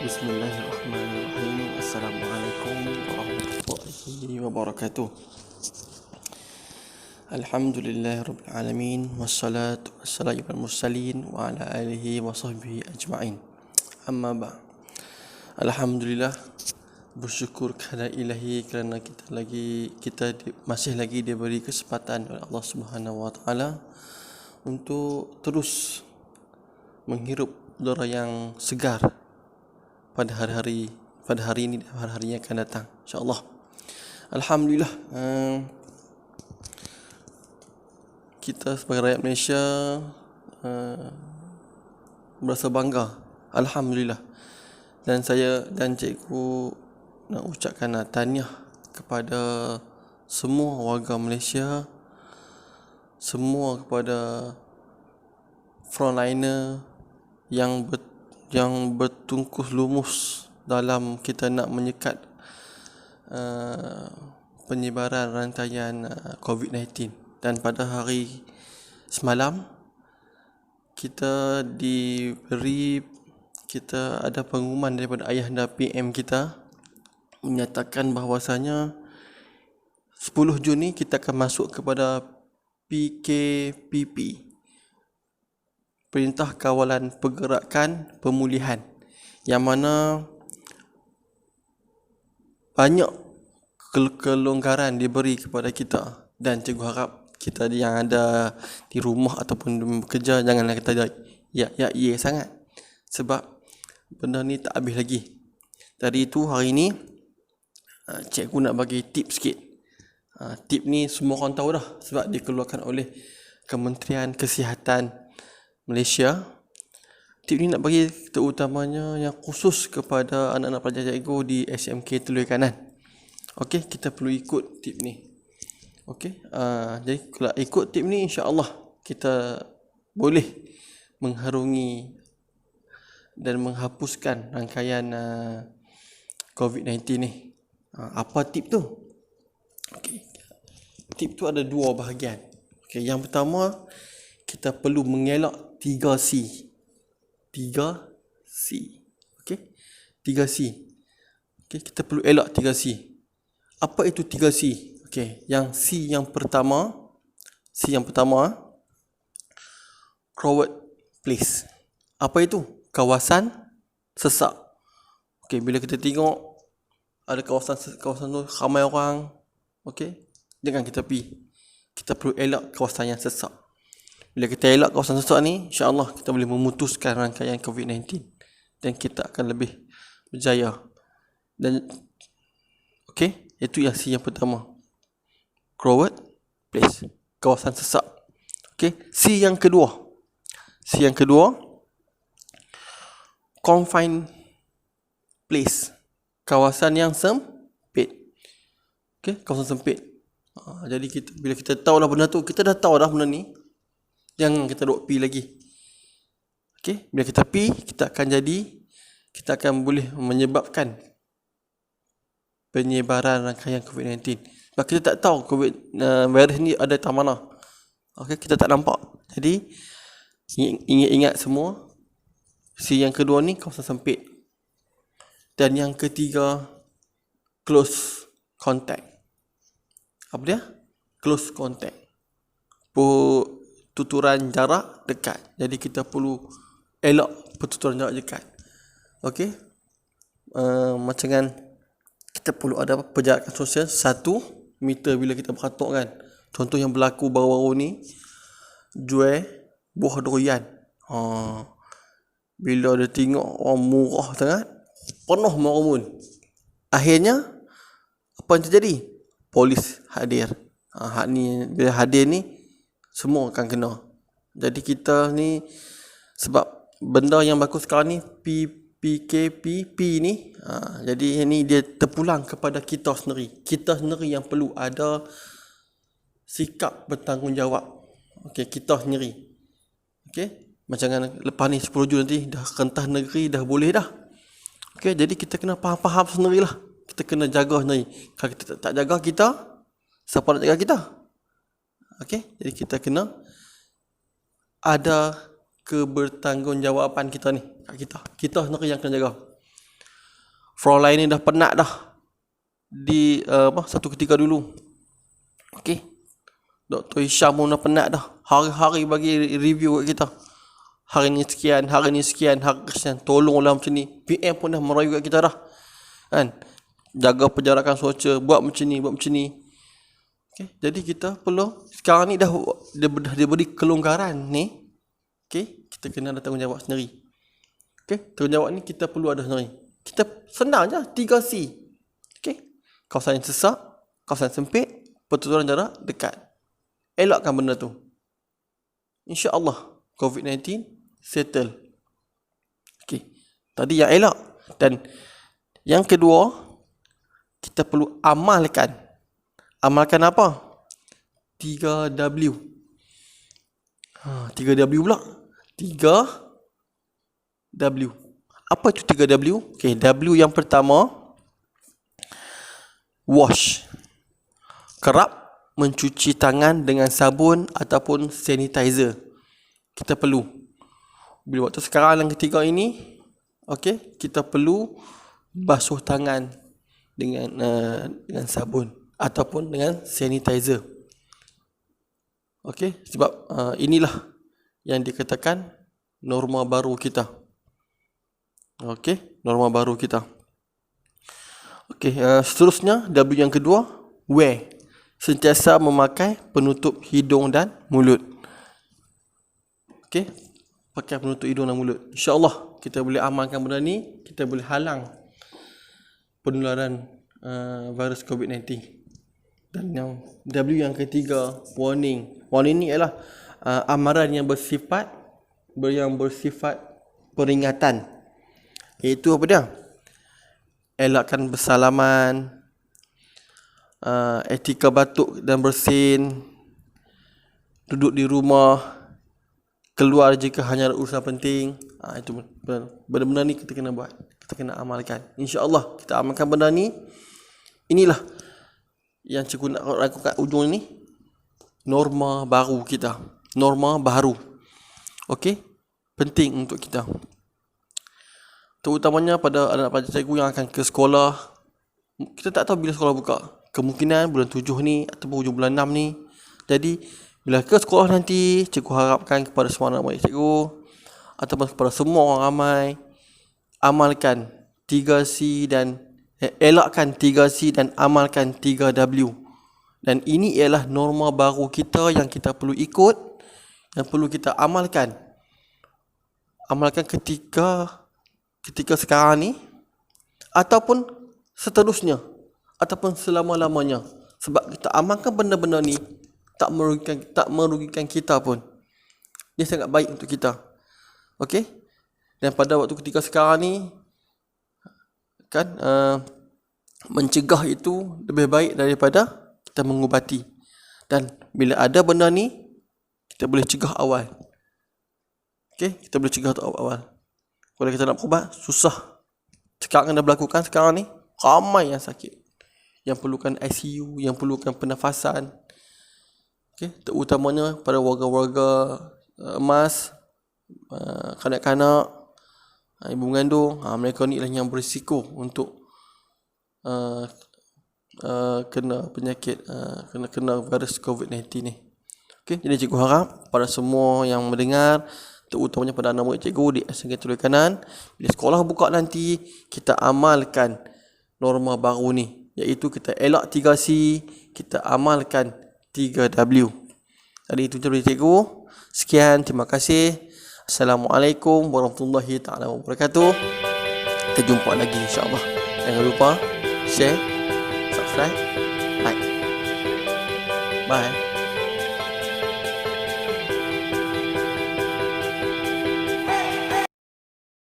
Bismillahirrahmanirrahim. Assalamualaikum warahmatullahi wabarakatuh. Alhamdulillahirabbil alamin wassalatu wassalamu alal mursalin wa ala alihi wa sahbihi ajma'in. Amma ba'. Alhamdulillah, bersyukur kepada Ilahi kerana kita masih lagi diberi kesempatan oleh Allah Subhanahu wa taala untuk terus menghirup udara yang segar pada hari ini dan hari-hari yang akan datang, insya-Allah. Alhamdulillah, kita sebagai rakyat Malaysia berasa bangga, alhamdulillah. Dan saya dan cikgu nak ucapkan tahniah kepada semua warga Malaysia, semua kepada frontliner yang bertungkus lumus dalam kita nak menyekat penyebaran rantaian COVID-19. Dan pada hari semalam kita ada pengumuman daripada ayahanda PM kita menyatakan bahawasanya 10 Jun ni kita akan masuk kepada PKPP, Perintah Kawalan Pergerakan Pemulihan, yang mana banyak kelonggaran diberi kepada kita. Dan cikgu harap kita yang ada di rumah ataupun bekerja janganlah kita ya sangat, sebab benda ni tak habis lagi. Dari itu hari ni cikgu nak bagi tip sikit. Tip ni semua orang tahu dah sebab dikeluarkan oleh Kementerian Kesihatan Malaysia. Tip ni nak bagi terutamanya yang khusus kepada anak-anak pelajar cikgu di SMK Teluk Kanan. Okey, kita perlu ikut tip ni. Okey, jadi kalau ikut tip ni, insya-Allah kita boleh mengharungi dan menghapuskan rangkaian COVID-19 ni. Apa tip tu? Okey, tip tu ada dua bahagian. Okey, yang pertama, kita perlu mengelak 3C. Okey, 3C. Okey, kita perlu elak 3C. Apa itu 3C? Okey, yang C yang pertama, crowded place. Apa itu? Kawasan sesak. Okey, bila kita tengok ada kawasan tu ramai orang, okey, jangan kita pergi. Kita perlu elak kawasan yang sesak. Bila kita elak kawasan sesak ni, insya-Allah kita boleh memutuskan rangkaian COVID-19 dan kita akan lebih berjaya. Dan okey, itu yang C yang pertama. Crowded place, kawasan sesak. Okey, C yang kedua, confined place, kawasan yang sempit. Okey, kawasan sempit. Jadi bila kita tahu dah benda tu, kita dah tahu dah benda ni, jangan kita duk pi lagi. Okey, bila kita pi, kita akan boleh menyebabkan penyebaran rangkaian COVID-19. Sebab kita tak tahu virus ni ada di mana. Okey, kita tak nampak. Jadi ingat semua, C yang kedua ni kawasan sempit. Dan yang ketiga, close contact. Apa dia? Close contact. Tuturan jarak dekat. Jadi kita perlu elak pertuturan jarak dekat. Okey, macam kan kita perlu ada penjarakan sosial 1 meter bila kita beratuk kan. Contoh yang berlaku baru-baru ni, jual buah durian. Bila dia tengok orang murah sangat, penuh merun. Akhirnya apa yang terjadi? Polis hadir. Bila hadir ni, semua akan kena. Jadi kita ni, sebab benda yang berlaku sekarang ni PKPP ni, jadi ni dia terpulang kepada kita sendiri. Kita sendiri yang perlu ada sikap bertanggungjawab. Okey, kita sendiri. Okey, macam lepas ni 10 Jun nanti dah rentas negeri, dah boleh dah. Okey, jadi kita kena faham sendirilah. Kita kena jaga sendiri. Kalau kita tak jaga kita, siapa nak jaga kita? Okey, jadi kita kena ada kebertanggungjawaban kita ni kat kita. Kita sendiri yang kena jaga. Frontline ni dah penat dah di satu ketika dulu. Okey. Dr. Hisham pun dah penat dah. Hari-hari bagi review kat kita. Hari ni sekian, hari ni sekian, hari sekian. Tolonglah macam ni. PM pun dah merayu kat kita dah. Kan? Jaga penjarakan sosial, buat macam ni, buat macam ni. Okay. Jadi kita perlu, sekarang ni dah diberi kelonggaran ni. Okay. Kita kena ada tanggungjawab sendiri. Okay. Tanggungjawab ni kita perlu ada sendiri. Kita senang je, 3C. Okay. Kawasan yang sesak, kawasan sempit, pertuturan jarak dekat. Elakkan benda tu. InsyaAllah COVID-19 settle. Okay. Tadi yang elak. Dan yang kedua, kita perlu amalkan. Amalkan apa? 3W. 3W pula. 3W. Apa itu 3W? Okay, W yang pertama, wash. Kerap mencuci tangan dengan sabun ataupun sanitizer. Kita perlu. Bila waktu sekarang yang ketiga ini, okay, kita perlu basuh tangan dengan sabun ataupun dengan sanitizer. Okay, sebab inilah yang dikatakan norma baru kita. Okay, norma baru kita. Okay, seterusnya W yang kedua, wear. Sentiasa memakai penutup hidung dan mulut. Okay, pakai penutup hidung dan mulut. InsyaAllah kita boleh amalkan benda ni, kita boleh halang penularan virus COVID-19. Dan yang W yang ketiga, warning. Warning ni ialah amaran yang bersifat peringatan. Iaitu apa dia? Elakkan bersalaman, etika batuk dan bersin, duduk di rumah, keluar jika hanya ada urusan penting. Itu benda-benda ni kita kena buat, kita kena amalkan. InsyaAllah kita amalkan benda ni. Inilah yang cikgu nak lakukan ujung ni, norma baru kita. Norma baru. Okey, penting untuk kita, terutamanya pada anak-anak cikgu yang akan ke sekolah. Kita tak tahu bila sekolah buka. Kemungkinan bulan 7 ni ataupun hujung bulan 6 ni. Jadi bila ke sekolah nanti, cikgu harapkan kepada semua anak-anak cikgu ataupun kepada semua orang ramai, amalkan 3C dan elakkan 3C dan amalkan 3W. Dan ini ialah norma baru kita yang kita perlu ikut, yang perlu kita amalkan. Amalkan ketika sekarang ni ataupun seterusnya ataupun selama-lamanya. Sebab kita amalkan benda-benda ni tak merugikan kita pun. Dia sangat baik untuk kita. Okey? Dan pada waktu ketika sekarang ni kan mencegah itu lebih baik daripada kita mengubati. Dan bila ada benda ni, kita boleh cegah awal. Okey, kita boleh cegah awal. Kalau kita nak berubat, susah. Sekarang dah berlakukan sekarang ni, ramai yang sakit, yang perlukan ICU, yang perlukan pernafasan. Okay, terutamanya pada warga-warga emas, kanak-kanak, ibu mengandung. Mereka ni lah yang berisiko untuk kena penyakit, kena virus COVID-19 ni. Okay, jadi cikgu harap pada semua yang mendengar, terutamanya pada anak murid cikgu di SMK Toloi Kanan, bila sekolah buka nanti, kita amalkan norma baru ni. Iaitu kita elak 3C, kita amalkan 3W. Jadi itu dari cikgu. Sekian, terima kasih. Assalamualaikum warahmatullahi taala wabarakatuh. Kita jumpa lagi insya-Allah. Jangan lupa share, subscribe, like. Bye.